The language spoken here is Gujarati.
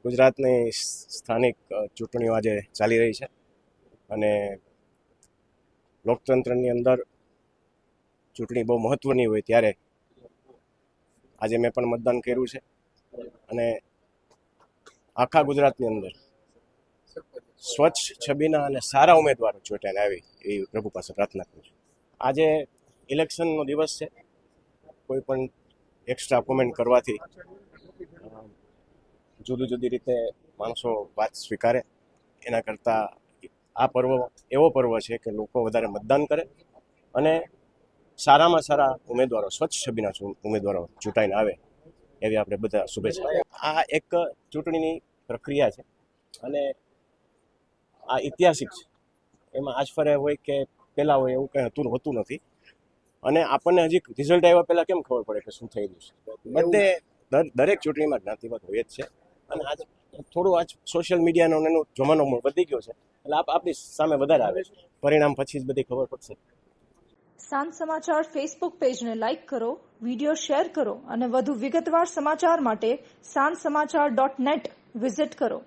ગુજરાતની સ્થાનિક ચૂંટણીઓ આજે ચાલી રહી છે અને લોકતંત્રની અંદર ચૂંટણી બહુ મહત્ત્વની હોય ત્યારે આજે મેં પણ મતદાન કર્યું છે અને આખા ગુજરાતની અંદર સ્વચ્છ છબીના અને સારા ઉમેદવારો ચૂંટાઈને આવી એવી પ્રભુ પાસે પ્રાર્થના કરું છું. આજે ઇલેક્શનનો દિવસ છે. કોઈ પણ એક્સ્ટ્રા કોમેન્ટ કરવાથી જુદી જુદી રીતે માણસો વાત સ્વીકારે એના કરતાં આ પર્વ એવો પર્વ છે કે લોકો વધારે મતદાન કરે અને સારામાં સારા ઉમેદવારો સ્વચ્છ છબીના ઉમેદવારો ચૂંટાઈને આવે એવી આપણે બધા શુભેચ્છા. આ એક ચૂંટણીની પ્રક્રિયા છે અને આ ઐતિહાસિક છે. એમાં આજ ફરે હોય કે પહેલાં હોય એવું કંઈ હોતું નથી અને આપણને હજી રિઝલ્ટ આવ્યા પહેલાં કેમ ખબર પડે કે શું થયેલું છે. બધે દરેક ચૂંટણીમાં જ્ઞાતિવાદ હોય જ છે અને આજ સોશિયલ મીડિયાનો એનો જમાનો વધી ગયો છે એટલે આપણી સામે વધારે આવે છે. પરિણામ પછી જ બધી ખબર પડશે. સાંજ સમાચાર ફેસબુક પેજને લાઇક કરો, વિડીયો શેર કરો અને વધુ વિગતવાર સમાચાર માટે sanssamachar.net વિઝિટ કરો.